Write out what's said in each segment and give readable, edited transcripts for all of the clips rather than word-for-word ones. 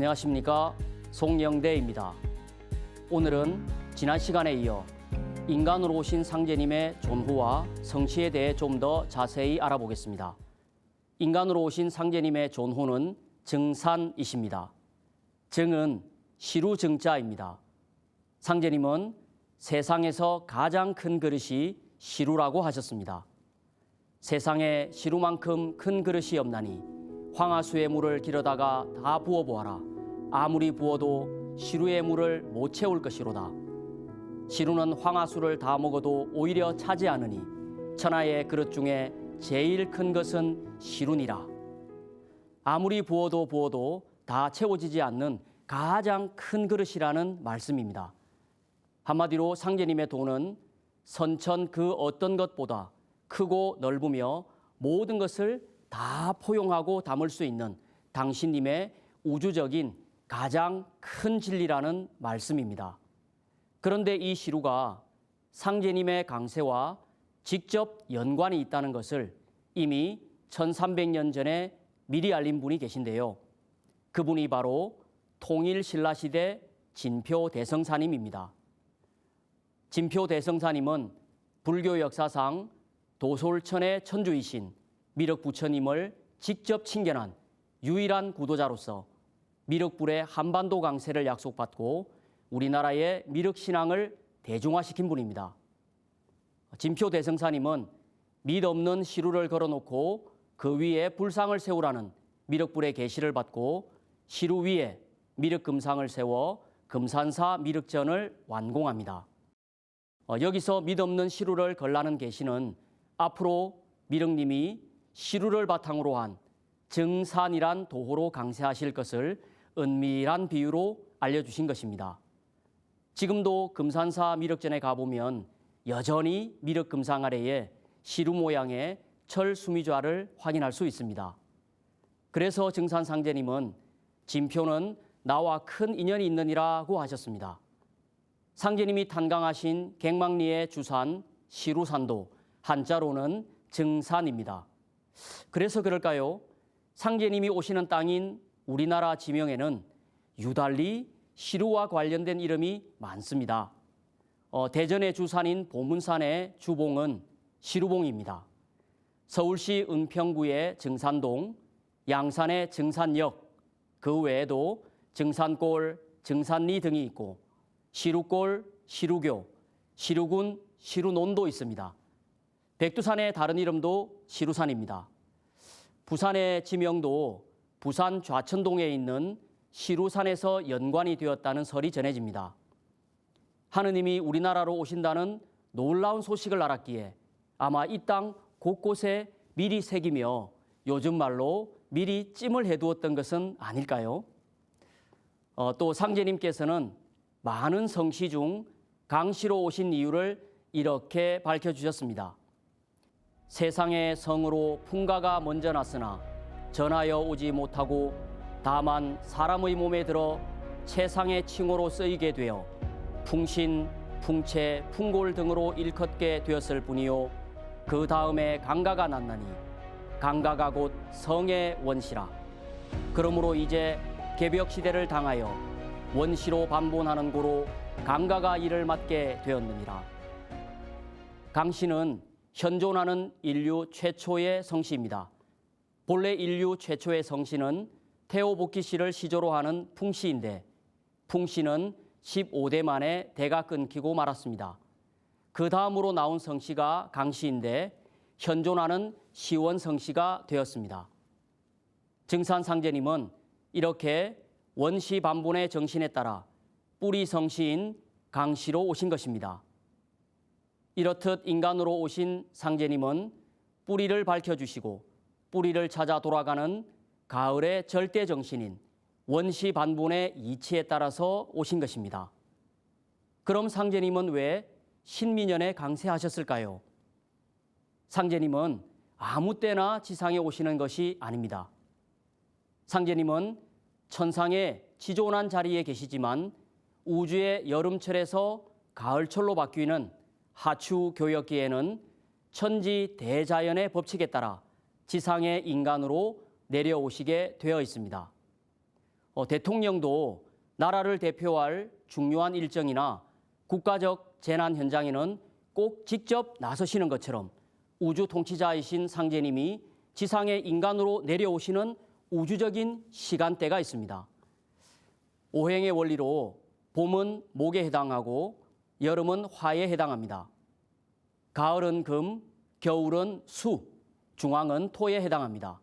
안녕하십니까, 송영대입니다. 오늘은 지난 시간에 이어 인간으로 오신 상제님의 존후와 성취에 대해 좀 더 자세히 알아보겠습니다. 인간으로 오신 상제님의 존후는 증산이십니다. 증은 시루증자입니다. 상제님은 세상에서 가장 큰 그릇이 시루라고 하셨습니다. 세상에 시루만큼 큰 그릇이 없나니 황하수의 물을 길어다가 다 부어보아라. 아무리 부어도 시루의 물을 못 채울 것이로다. 시루는 황하수를 다 먹어도 오히려 차지 않으니 천하의 그릇 중에 제일 큰 것은 시루니라. 아무리 부어도 다 채워지지 않는 가장 큰 그릇이라는 말씀입니다. 한마디로 상제님의 도는 선천 그 어떤 것보다 크고 넓으며 모든 것을 다 포용하고 담을 수 있는 당신님의 우주적인 가장 큰 진리라는 말씀입니다. 그런데 이 시루가 상제님의 강세와 직접 연관이 있다는 것을 이미 1300년 전에 미리 알린 분이 계신데요. 그분이 바로 통일신라시대 진표대성사님입니다. 진표대성사님은 불교 역사상 도솔천의 천주이신 미륵부처님을 직접 친견한 유일한 구도자로서 미륵불의 한반도 강세를 약속받고 우리나라의 미륵신앙을 대중화시킨 분입니다. 진표대성사님은 밑없는 시루를 걸어놓고 그 위에 불상을 세우라는 미륵불의 계시를 받고 시루 위에 미륵금상을 세워 금산사 미륵전을 완공합니다. 여기서 밑없는 시루를 걸라는 계시는 앞으로 미륵님이 시루를 바탕으로 한 증산이란 도호로 강세하실 것을 은밀한 비유로 알려주신 것입니다. 지금도 금산사 미륵전에 가보면 여전히 미륵금상 아래에 시루 모양의 철 수미좌를 확인할 수 있습니다. 그래서 증산상제님은 진표는 나와 큰 인연이 있느니라고 하셨습니다. 상제님이 탄강하신 갱망리의 주산 시루산도 한자로는 증산입니다. 그래서 그럴까요? 상제님이 오시는 땅인 우리나라 지명에는 유달리 시루와 관련된 이름이 많습니다. 대전의 주산인 보문산의 주봉은 시루봉입니다. 서울시 은평구의 증산동, 양산의 증산역, 그 외에도 증산골, 증산리 등이 있고 시루골, 시루교, 시루군, 시루논도 있습니다. 백두산의 다른 이름도 시루산입니다. 부산의 지명도 부산 좌천동에 있는 시루산에서 연관이 되었다는 설이 전해집니다. 하느님이 우리나라로 오신다는 놀라운 소식을 알았기에 아마 이 땅 곳곳에 미리 새기며 요즘 말로 미리 찜을 해두었던 것은 아닐까요? 또 상제님께서는 많은 성시 중 강시로 오신 이유를 이렇게 밝혀주셨습니다. 세상의 성으로 풍가가 먼저 났으나 전하여 오지 못하고 다만 사람의 몸에 들어 채상의 칭호로 쓰이게 되어 풍신, 풍채, 풍골 등으로 일컫게 되었을 뿐이요 그 다음에 강가가 났나니 강가가 곧 성의 원시라. 그러므로 이제 개벽시대를 당하여 원시로 반본하는 고로 강가가 이를 맡게 되었느니라. 강시는 현존하는 인류 최초의 성시입니다. 본래 인류 최초의 성시는 태오복기시를 시조로 하는 풍시인데 풍시는 15대 만에 대가 끊기고 말았습니다. 그 다음으로 나온 성시가 강시인데 현존하는 시원성시가 되었습니다. 증산상제님은 이렇게 원시 반본의 정신에 따라 뿌리 성시인 강시로 오신 것입니다. 이렇듯 인간으로 오신 상제님은 뿌리를 밝혀주시고 뿌리를 찾아 돌아가는 가을의 절대 정신인 원시 반본의 이치에 따라서 오신 것입니다. 그럼 상제님은 왜 신민년에 강세하셨을까요? 상제님은 아무 때나 지상에 오시는 것이 아닙니다. 상제님은 천상의 지존한 자리에 계시지만 우주의 여름철에서 가을철로 바뀌는 하추 교역기에는 천지 대자연의 법칙에 따라 지상의 인간으로 내려오시게 되어 있습니다. 대통령도 나라를 대표할 중요한 일정이나 국가적 재난 현장에는 꼭 직접 나서시는 것처럼 우주 통치자이신 상제님이 지상에 인간으로 내려오시는 우주적인 시간대가 있습니다. 오행의 원리로 봄은 목에 해당하고 여름은 화에 해당합니다. 가을은 금, 겨울은 수, 중앙은 토에 해당합니다.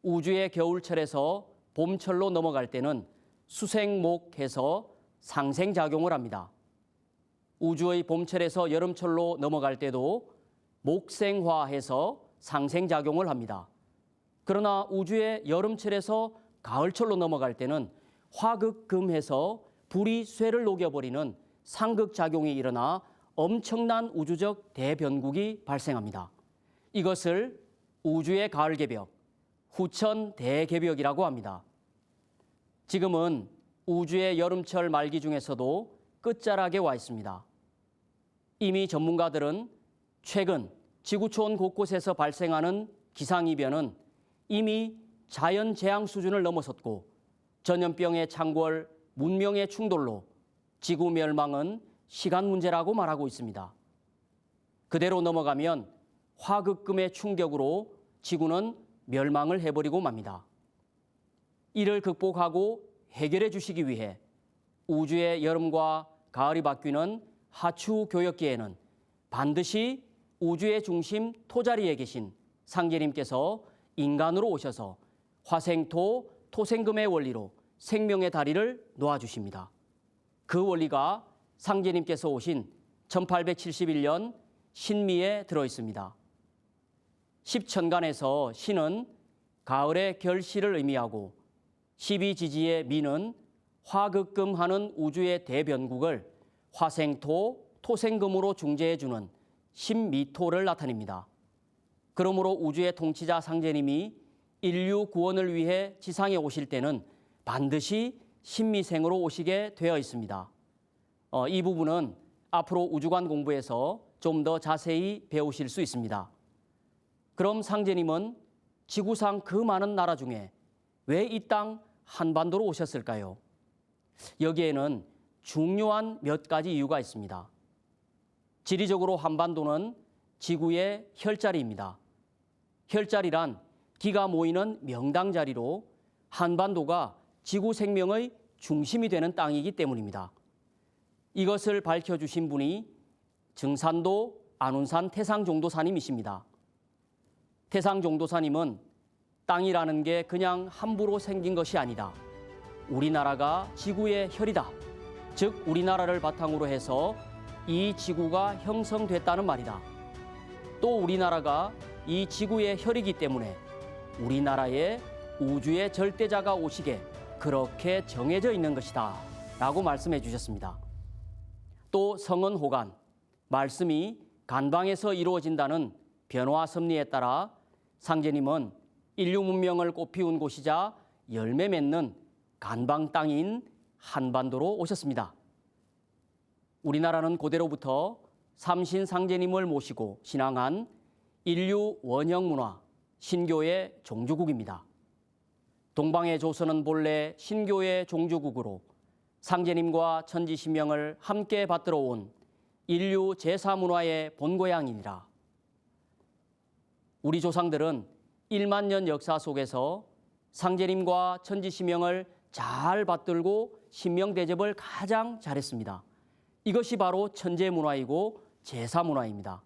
우주의 겨울철에서 봄철로 넘어갈 때는 수생목해서 상생작용을 합니다. 우주의 봄철에서 여름철로 넘어갈 때도 목생화해서 상생작용을 합니다. 그러나 우주의 여름철에서 가을철로 넘어갈 때는 화극금해서 불이 쇠를 녹여버리는 상극작용이 일어나 엄청난 우주적 대변국이 발생합니다. 이것을 우주의 가을개벽, 후천 대개벽이라고 합니다. 지금은 우주의 여름철 말기 중에서도 끝자락에 와 있습니다. 이미 전문가들은 최근 지구촌 곳곳에서 발생하는 기상이변은 이미 자연재앙 수준을 넘어섰고 전염병의 창궐, 문명의 충돌로 지구 멸망은 시간 문제라고 말하고 있습니다. 그대로 넘어가면 화극금의 충격으로 지구는 멸망을 해버리고 맙니다. 이를 극복하고 해결해 주시기 위해 우주의 여름과 가을이 바뀌는 하추 교역기에는 반드시 우주의 중심 토자리에 계신 상제님께서 인간으로 오셔서 화생토, 토생금의 원리로 생명의 다리를 놓아주십니다. 그 원리가 상제님께서 오신 1871년 신미에 들어있습니다. 십천간에서 신은 가을의 결실을 의미하고 12지지의 미는 화극금하는 우주의 대변국을 화생토, 토생금으로 중재해주는 신미토를 나타냅니다. 그러므로 우주의 통치자 상제님이 인류 구원을 위해 지상에 오실 때는 반드시 신미생으로 오시게 되어 있습니다. 이 부분은 앞으로 우주관 공부에서 좀 더 자세히 배우실 수 있습니다. 그럼 상제님은 지구상 그 많은 나라 중에 왜 이 땅 한반도로 오셨을까요? 여기에는 중요한 몇 가지 이유가 있습니다. 지리적으로 한반도는 지구의 혈자리입니다. 혈자리란 기가 모이는 명당자리로 한반도가 지구 생명의 중심이 되는 땅이기 때문입니다. 이것을 밝혀주신 분이 증산도 안운산 태상종도사님이십니다. 태상종도사님은 땅이라는 게 그냥 함부로 생긴 것이 아니다. 우리나라가 지구의 혈이다. 즉 우리나라를 바탕으로 해서 이 지구가 형성됐다는 말이다. 또 우리나라가 이 지구의 혈이기 때문에 우리나라에 우주의 절대자가 오시게 그렇게 정해져 있는 것이다 라고 말씀해 주셨습니다. 또 성은호간, 말씀이 간방에서 이루어진다는 변화 섭리에 따라 상제님은 인류 문명을 꽃피운 곳이자 열매 맺는 간방 땅인 한반도로 오셨습니다. 우리나라는 고대로부터 삼신 상제님을 모시고 신앙한 인류 원형 문화, 신교의 종주국입니다. 동방의 조선은 본래 신교의 종주국으로 상제님과 천지신명을 함께 받들어 온 인류 제사문화의 본고향이니라. 우리 조상들은 1만 년 역사 속에서 상제님과 천지신명을 잘 받들고 신명대접을 가장 잘했습니다. 이것이 바로 천재문화이고 제사문화입니다.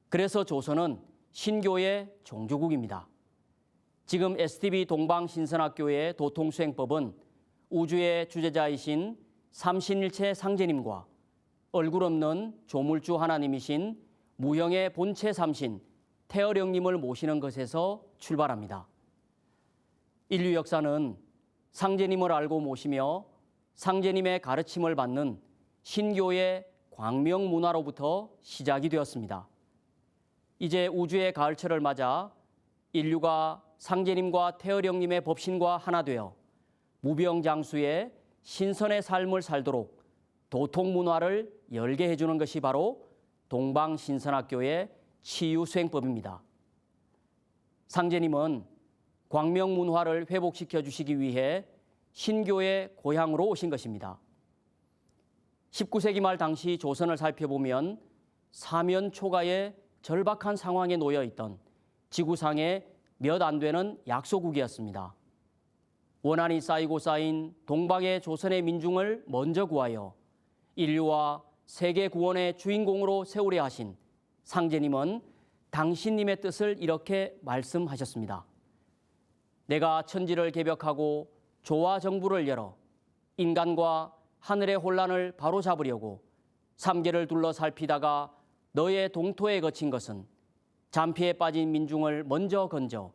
그래서 조선은 신교의 종주국입니다. 지금 STB 동방신선학교의 도통수행법은 우주의 주제자이신 삼신일체 상제님과 얼굴 없는 조물주 하나님이신 무형의 본체 삼신 태어령님을 모시는 것에서 출발합니다. 인류 역사는 상제님을 알고 모시며 상제님의 가르침을 받는 신교의 광명문화로부터 시작이 되었습니다. 이제 우주의 가을철을 맞아 인류가 상제님과 태어령님의 법신과 하나 되어 무병장수의 신선의 삶을 살도록 도통문화를 열게 해주는 것이 바로 동방신선학교의 치유수행법입니다. 상제님은 광명문화를 회복시켜 주시기 위해 신교의 고향으로 오신 것입니다. 19세기 말 당시 조선을 살펴보면 사면 초가의 절박한 상황에 놓여 있던 지구상의 몇 안 되는 약소국이었습니다. 원한이 쌓이고 쌓인 동방의 조선의 민중을 먼저 구하여 인류와 세계 구원의 주인공으로 세우려 하신 상제님은 당신님의 뜻을 이렇게 말씀하셨습니다. 내가 천지를 개벽하고 조화 정부를 열어 인간과 하늘의 혼란을 바로잡으려고 삼계를 둘러 살피다가 너의 동토에 거친 것은 잠피에 빠진 민중을 먼저 건져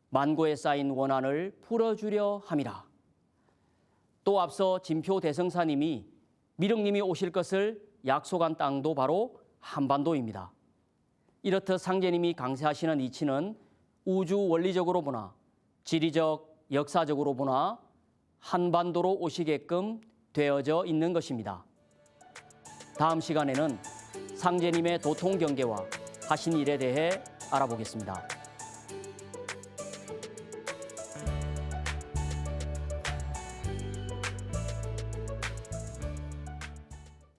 만고에 쌓인 원한을 풀어주려 함이라. 또 앞서 진표 대성사님이 미륵님이 오실 것을 약속한 땅도 바로 한반도입니다. 이렇듯 상제님이 강세하시는 이치는 우주 원리적으로 보나 지리적, 역사적으로 보나 한반도로 오시게끔 되어져 있는 것입니다. 다음 시간에는 상제님의 도통 경계와 하신 일에 대해 알아보겠습니다.